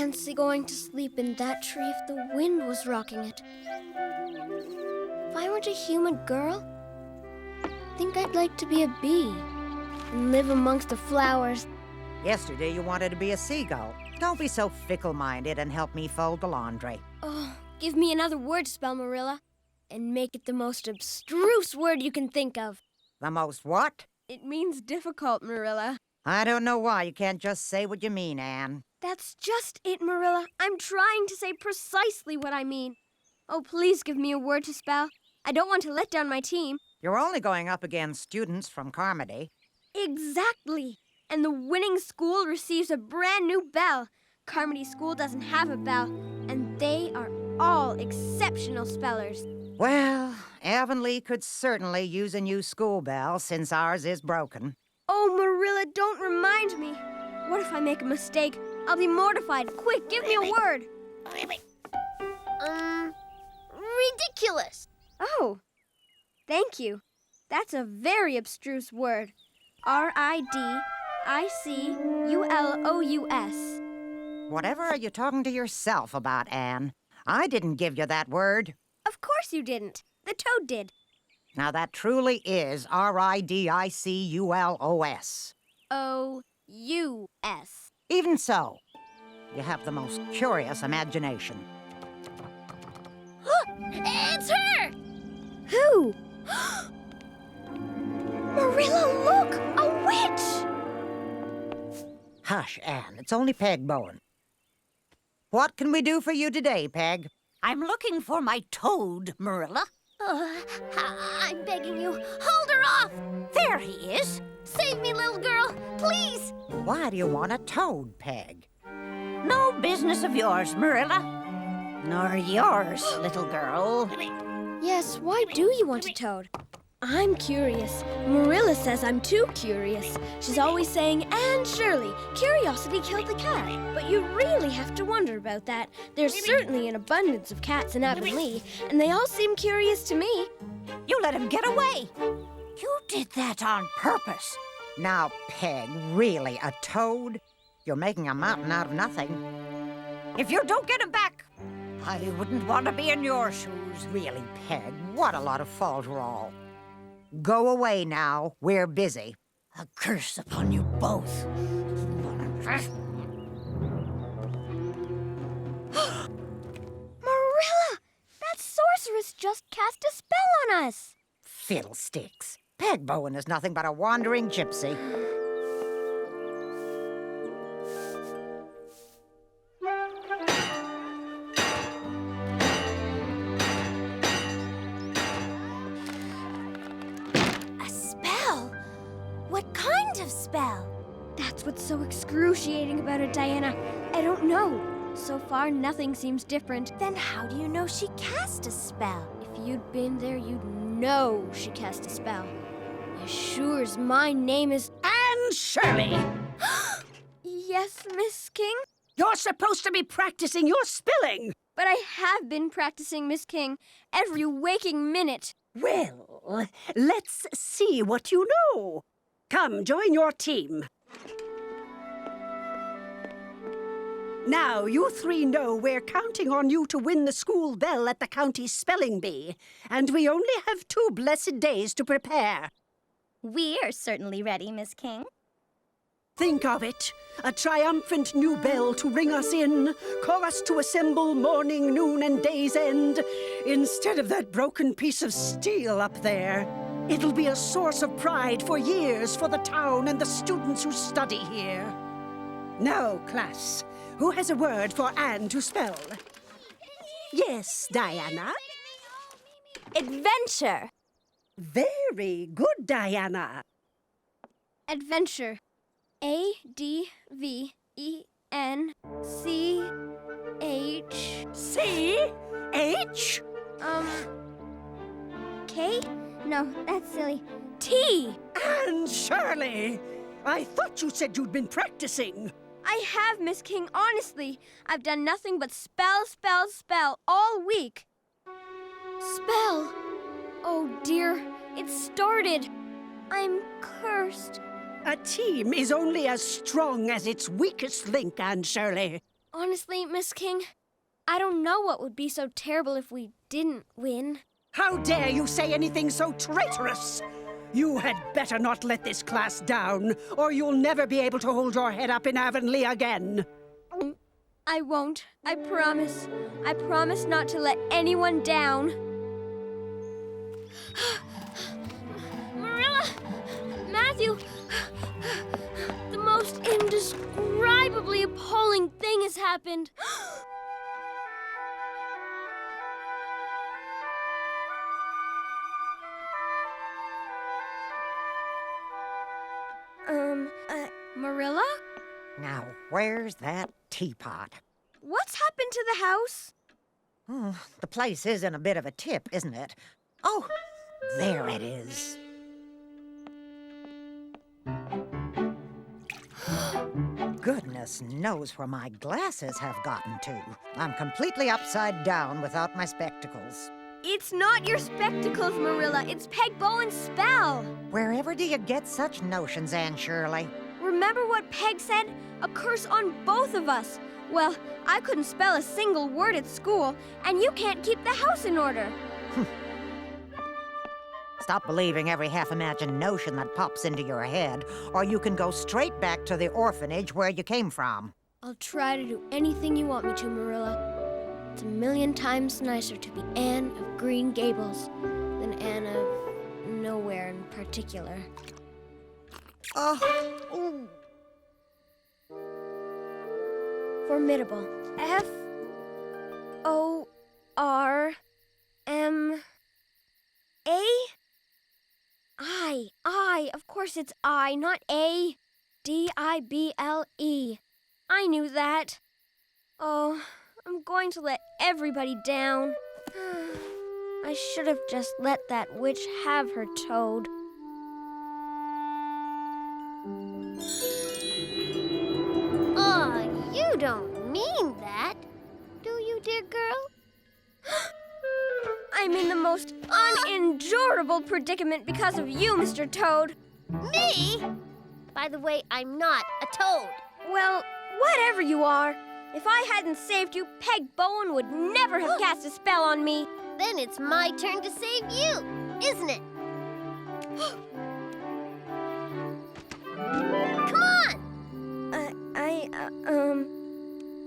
fancy going to sleep in that tree if the wind was rocking it. If I weren't a human girl, I think I'd like to be a bee and live amongst the flowers. Yesterday you wanted to be a seagull. Don't be so fickle-minded and help me fold the laundry. Oh, give me another word to spell, Marilla, and make it the most abstruse word you can think of. The most what? It means difficult, Marilla. I don't know why you can't just say what you mean, Anne. That's just it, Marilla. I'm trying to say precisely what I mean. Oh, please give me a word to spell. I don't want to let down my team. You're only going up against students from Carmody. Exactly. And the winning school receives a brand new bell. Carmody School doesn't have a bell, and they are all exceptional spellers. Well, Avonlea could certainly use a new school bell since ours is broken. Oh, Marilla, don't remind me. What if I make a mistake? I'll be mortified. Quick, give me a word. Ridiculous. Oh, thank you. That's a very abstruse word. R-I-D-I-C-U-L-O-U-S. Whatever are you talking to yourself about, Anne? I didn't give you that word. Of course you didn't. The toad did. Now that truly is R-I-D-I-C-U-L-O-S. O-U-S. Even so, you have the most curious imagination. It's her! Who? Marilla, look! A witch! Hush, Anne. It's only Peg Bowen. What can we do for you today, Peg? I'm looking for my toad, Marilla. I'm begging you, hold her off! There he is. Save me, little girl, please! Why do you want a toad, Peg? No business of yours, Marilla. Nor yours, little girl. Yes, why do you want a toad? I'm curious. Marilla says I'm too curious. She's always saying, Anne Shirley, curiosity killed the cat. But you really have to wonder about that. There's certainly an abundance of cats in Avonlea, and they all seem curious to me. You let him get away. You did that on purpose. Now, Peg, really, a toad? You're making a mountain out of nothing. If you don't get him back, I wouldn't want to be in your shoes. Really, Peg, what a lot of falderall. Go away now. We're busy. A curse upon you both. Marilla! That sorceress just cast a spell on us! Fiddlesticks. Peg Bowen is nothing but a wandering gypsy. What kind of spell? That's what's so excruciating about it, Diana. I don't know. So far, nothing seems different. Then how do you know she cast a spell? If you'd been there, you'd know she cast a spell. As sure as my name is Anne Shirley! Yes, Miss King? You're supposed to be practicing your spelling! But I have been practicing, Miss King, every waking minute. Well, let's see what you know. Come, join your team. Now, you three know we're counting on you to win the school bell at the county spelling bee, and we only have 2 blessed days to prepare. We are certainly ready, Miss King. Think of it, a triumphant new bell to ring us in, call us to assemble morning, noon, and day's end, instead of that broken piece of steel up there. It'll be a source of pride for years for the town and the students who study here. Now, class, who has a word for Anne to spell? Yes, Diana? Adventure. Very good, Diana. Adventure. A-D-V-E-N-C-H... C-H? K? No, that's silly. T! Anne Shirley! I thought you said you'd been practicing. I have, Miss King, honestly. I've done nothing but spell, spell, spell all week. Spell! Oh, dear. It started. I'm cursed. A team is only as strong as its weakest link, Anne Shirley. Honestly, Miss King, I don't know what would be so terrible if we didn't win. How dare you say anything so traitorous? You had better not let this class down, or you'll never be able to hold your head up in Avonlea again. I won't. I promise. I promise not to let anyone down. Marilla! Matthew! The most indescribably appalling thing has happened. Marilla? Now, where's that teapot? What's happened to the house? Oh, the place is in a bit of a tip, isn't it? Oh, there it is. Goodness knows where my glasses have gotten to. I'm completely upside down without my spectacles. It's not your spectacles, Marilla. It's Peg Bowen's spell. Wherever do you get such notions, Anne Shirley? Remember what Peg said? A curse on both of us. Well, I couldn't spell a single word at school, and you can't keep the house in order. Stop believing every half-imagined notion that pops into your head, or you can go straight back to the orphanage where you came from. I'll try to do anything you want me to, Marilla. It's a million times nicer to be Anne of Green Gables than Anne of nowhere in particular. Oh. Formidable. F-O-R-M-A? Of course it's I, not A. D-I-B-L-E. I knew that. Oh, I'm going to let everybody down. I should have just let that witch have her toad. Oh, you don't mean that, do you, dear girl? I'm in the most unendurable predicament because of you, Mr. Toad. Me? By the way, I'm not a toad. Well, whatever you are, if I hadn't saved you, Peg Bowen would never have cast a spell on me. Then it's my turn to save you, isn't it? Come on!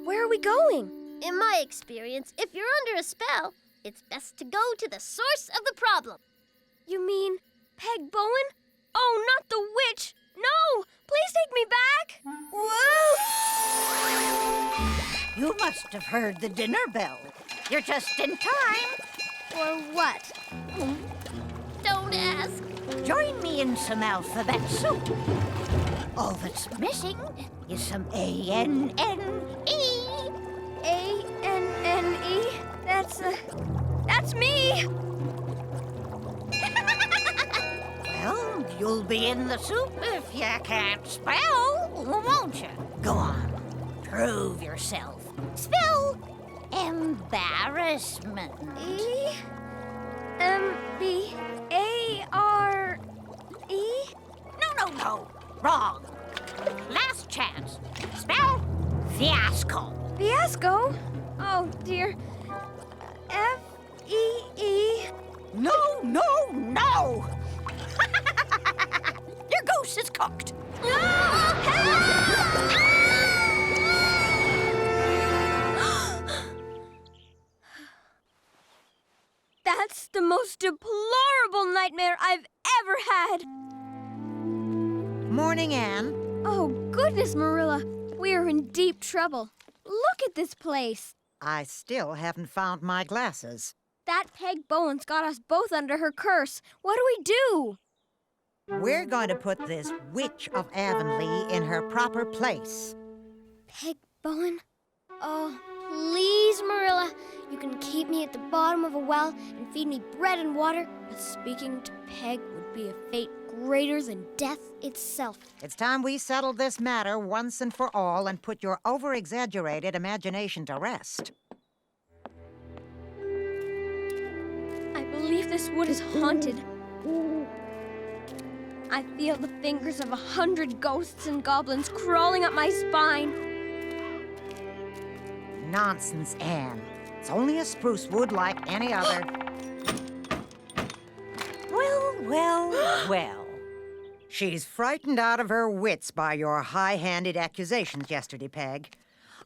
Where are we going? In my experience, if you're under a spell, it's best to go to the source of the problem. You mean Peg Bowen? Oh, not the witch! No! Please take me back! Whoa! You must have heard the dinner bell. You're just in time. Or what? Don't ask. Join me in some alphabet soup. All that's missing is some A-N-N-E. A-N-N-E? That's me! Well, you'll be in the soup if you can't spell, won't you? Go on, prove yourself. Spell embarrassment. E-M-B-A-R-E? No, wrong. Last chance. Spell fiasco. Fiasco? Oh, dear. F-E-E... No! Your goose is cooked. That's the most deplorable nightmare I've ever had. Morning, Anne. Oh, goodness, Marilla. We're in deep trouble. Look at this place. I still haven't found my glasses. That Peg Bowen's got us both under her curse. What do we do? We're going to put this witch of Avonlea in her proper place. Peg Bowen? Oh, please, Marilla. You can keep me at the bottom of a well and feed me bread and water, but speaking to Peg would be a fate greater than death itself. It's time we settled this matter once and for all and put your over-exaggerated imagination to rest. I believe this wood is haunted. I feel the fingers of 100 ghosts and goblins crawling up my spine. Nonsense, Anne. It's only a spruce wood like any other. Well. She's frightened out of her wits by your high-handed accusations yesterday, Peg.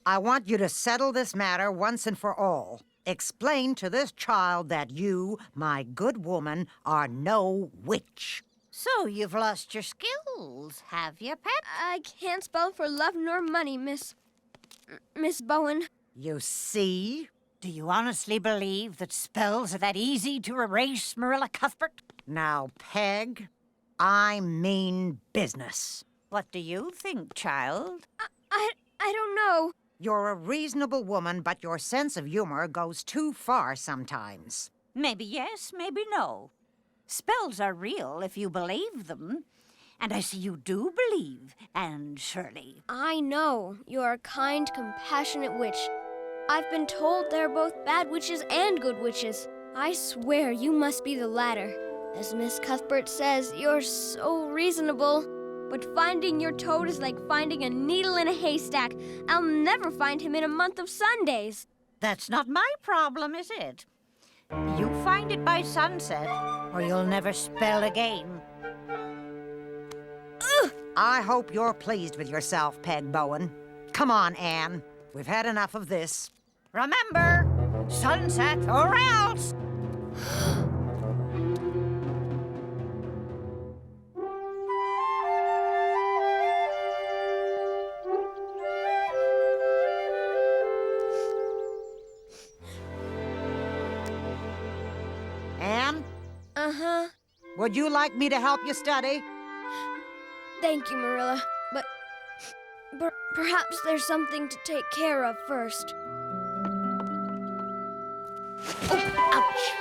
I want you to settle this matter once and for all. Explain to this child that you, my good woman, are no witch. So you've lost your skills, have you, Pep? I can't spell for love nor money, Miss Bowen. You see? Do you honestly believe that spells are that easy to erase, Marilla Cuthbert? Now, Peg, I mean business. What do you think, child? I don't know. You're a reasonable woman, but your sense of humor goes too far sometimes. Maybe yes, maybe no. Spells are real if you believe them. And I see you do believe, Anne Shirley. I know. You're a kind, compassionate witch. I've been told they're both bad witches and good witches. I swear you must be the latter. As Miss Cuthbert says, you're so reasonable. But finding your toad is like finding a needle in a haystack. I'll never find him in a month of Sundays. That's not my problem, is it? You find it by sunset, or you'll never spell again. I hope you're pleased with yourself, Peg Bowen. Come on, Anne. We've had enough of this. Remember, sunset or else! Anne, Uh-huh. would you like me to help you study? Thank you, Marilla. But perhaps there's something to take care of first. Oh, ouch!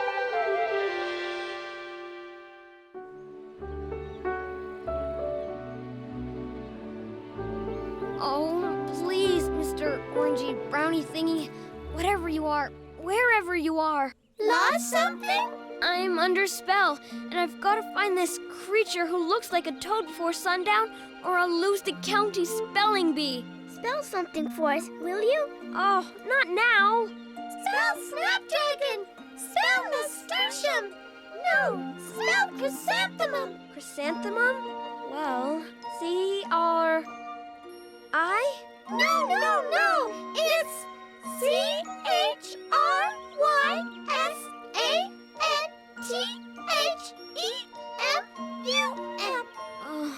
Oh, please, Mr. Orangey Brownie Thingy, whatever you are, wherever you are. Lost something? I'm under spell, and I've got to find this creature who looks like a toad before sundown, or I'll lose the county spelling bee. Spell something for us, will you? Oh, not now. Spell snapdragon! Spell nasturtium! No, spell chrysanthemum! Chrysanthemum? Well, C-R-I? No! It's CHRYSANTHEMUM. Oh.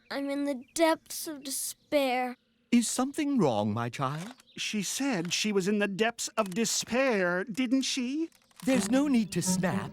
I'm in the depths of despair. Is something wrong, my child? She said she was in the depths of despair, didn't she? There's no need to snap.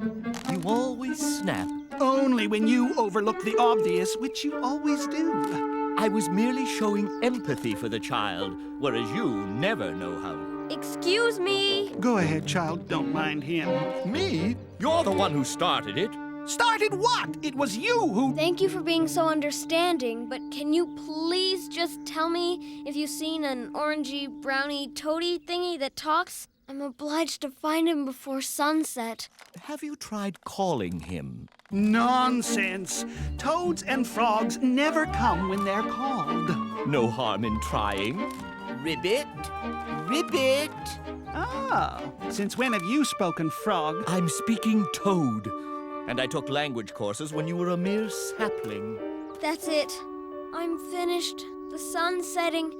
You always snap. Only when you overlook the obvious, which you always do. I was merely showing empathy for the child, whereas you never know how. Excuse me. Go ahead, child. Don't mind him. Me? You're the one who started it. Started what? It was you who... Thank you for being so understanding, but can you please just tell me if you've seen an orangey, brownie, toady thingy that talks? I'm obliged to find him before sunset. Have you tried calling him? Nonsense. Toads and frogs never come when they're called. No harm in trying. Ribbit? Ribbit? Ah, since when have you spoken frog? I'm speaking toad. And I took language courses when you were a mere sapling. That's it. I'm finished. The sun's setting.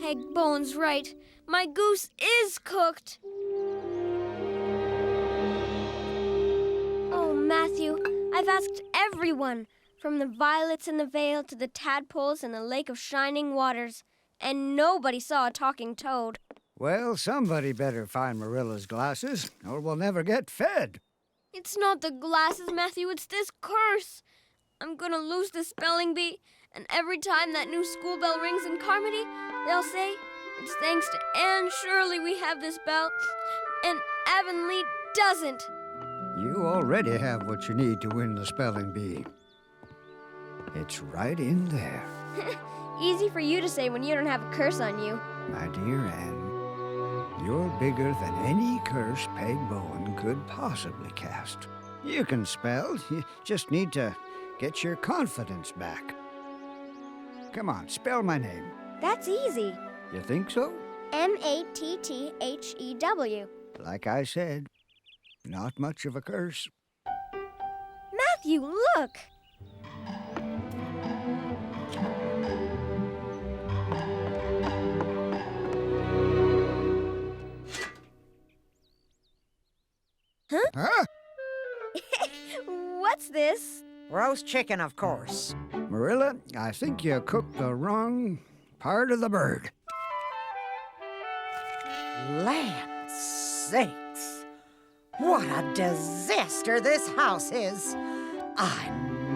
Peg Bowen's right. My goose is cooked. Oh, Matthew, I've asked everyone, from the violets in the vale to the tadpoles in the lake of shining waters, and nobody saw a talking toad. Well, somebody better find Marilla's glasses, or we'll never get fed. It's not the glasses, Matthew, it's this curse. I'm gonna lose the spelling bee, and every time that new school bell rings in Carmody, they'll say, it's thanks to Anne Shirley we have this bell, and Avonlea doesn't. You already have what you need to win the spelling bee. It's right in there. Easy for you to say when you don't have a curse on you. My dear Anne, you're bigger than any curse Peg Bowen could possibly cast. You can spell, you just need to get your confidence back. Come on, spell my name. That's easy. You think so? Matthew. Like I said, not much of a curse. Matthew, look! Huh? What's this? Roast chicken, of course. Marilla, I think you cooked the wrong part of the bird. Land sakes! What a disaster this house is! I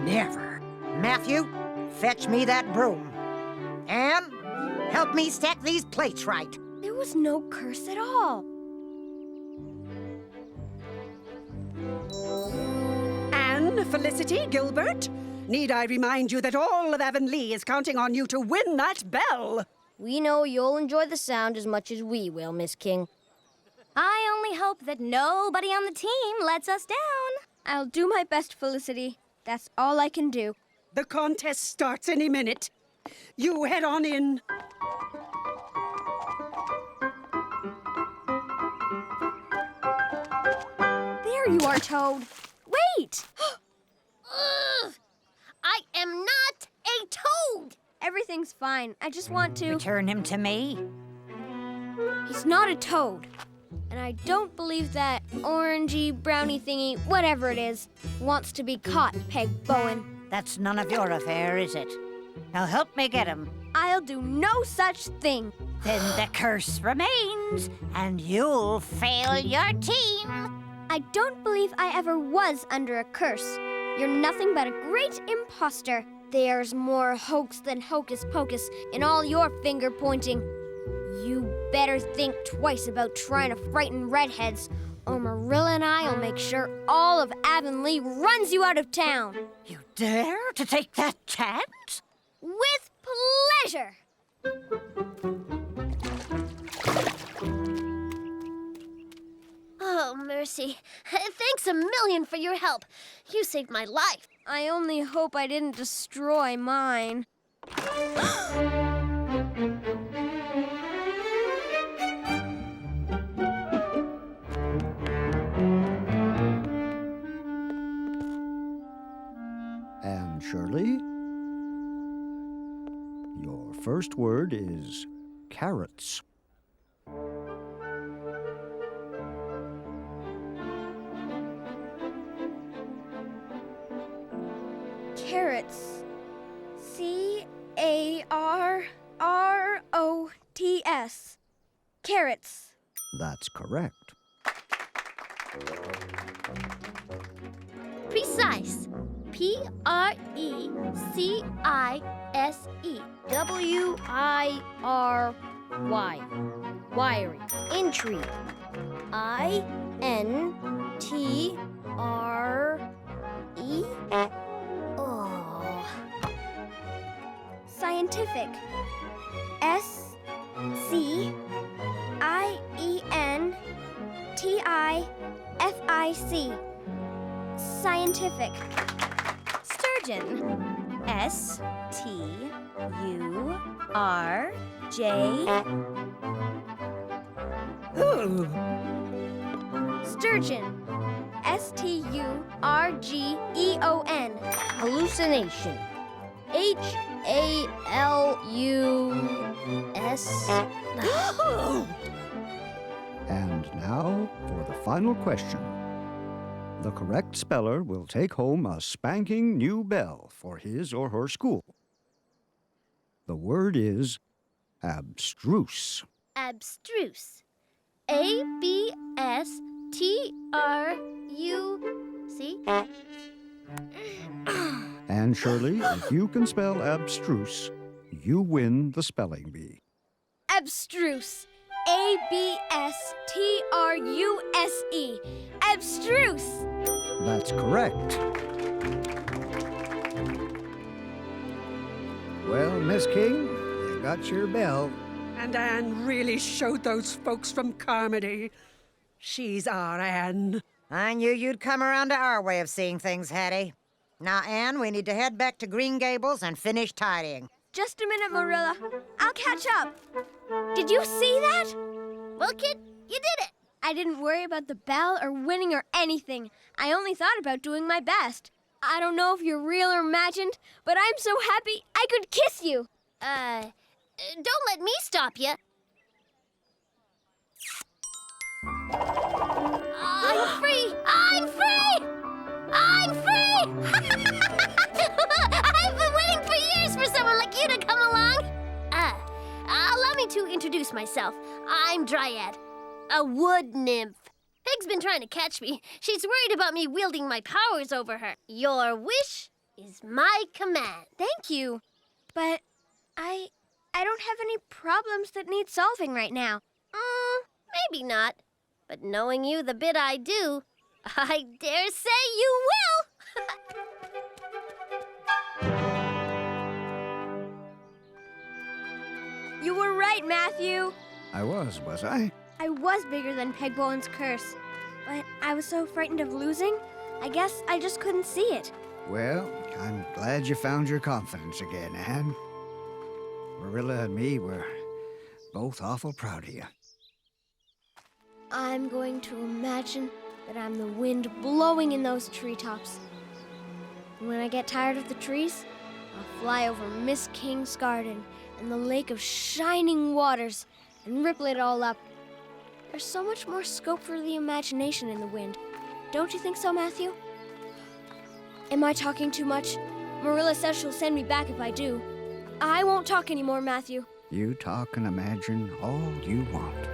never. Matthew, fetch me that broom. Anne, help me stack these plates right. There was no curse at all. Anne, Felicity, Gilbert, need I remind you that all of Avonlea is counting on you to win that bell? We know you'll enjoy the sound as much as we will, Miss King. I only hope that nobody on the team lets us down. I'll do my best, Felicity. That's all I can do. The contest starts any minute. You head on in. There you are, Toad. Wait! Ugh! I am not a toad! Everything's fine. I just want to... Return him to me. He's not a toad. And I don't believe that orangey, brownie thingy, whatever it is, wants to be caught, Peg Bowen. That's none of your affair, is it? Now help me get him. I'll do no such thing. Then the curse remains, and you'll fail your team. I don't believe I ever was under a curse. You're nothing but a great imposter. There's more hoax than hocus pocus in all your finger pointing. You better think twice about trying to frighten redheads, or Marilla and I'll make sure all of Avonlea runs you out of town. You dare to take that chance? With pleasure! Oh, mercy. Thanks a million for your help. You saved my life. I only hope I didn't destroy mine. And Shirley, your first word is carrots. Carrots. C-A-R-R-O-T-S. Carrots. That's correct. Precise. P-R-E-C-I-S-E. W-I-R-Y. Wiry. Intrigue. I-N-T-R-E. Oh. Scientific. S-C-I-E-N-T-I-F-I-C. Scientific. Sturgeon. S-T-U-R-J. Ooh. Sturgeon. S-T-U-R-G-E-O-N. Hallucination. H-A-L-U-S. And now for the final question. The correct speller will take home a spanking new bell for his or her school. The word is abstruse. Abstruse. A-B-S-T-R-U-C. And Shirley, if you can spell abstruse, you win the spelling bee. Abstruse. A-B-S-T-R-U-S-E. Abstruse. That's correct. Well, Miss King, you got your bell. And Anne really showed those folks from Carmody. She's our Anne. I knew you'd come around to our way of seeing things, Hattie. Now, Anne, we need to head back to Green Gables and finish tidying. Just a minute, Marilla. I'll catch up. Did you see that? Well, kid, you did it. I didn't worry about the bell or winning or anything. I only thought about doing my best. I don't know if you're real or imagined, but I'm so happy I could kiss you. Don't let me stop you. I'm free! I'm free! I'm free! I've been waiting for years for someone like you to come along. Allow me to introduce myself. I'm Dryad, a wood nymph. Peg's been trying to catch me. She's worried about me wielding my powers over her. Your wish is my command. Thank you. But I don't have any problems that need solving right now. Maybe not. But knowing you the bit I do, I dare say you will. You were right, Matthew. I was I? I was bigger than Peg Bowen's curse. But I was so frightened of losing, I guess I just couldn't see it. Well, I'm glad you found your confidence again, Anne. Marilla and me were both awful proud of you. I'm going to imagine that I'm the wind blowing in those treetops. And when I get tired of the trees, I'll fly over Miss King's garden and the lake of shining waters and ripple it all up. There's so much more scope for the imagination in the wind. Don't you think so, Matthew? Am I talking too much? Marilla says she'll send me back if I do. I won't talk anymore, Matthew. You talk and imagine all you want.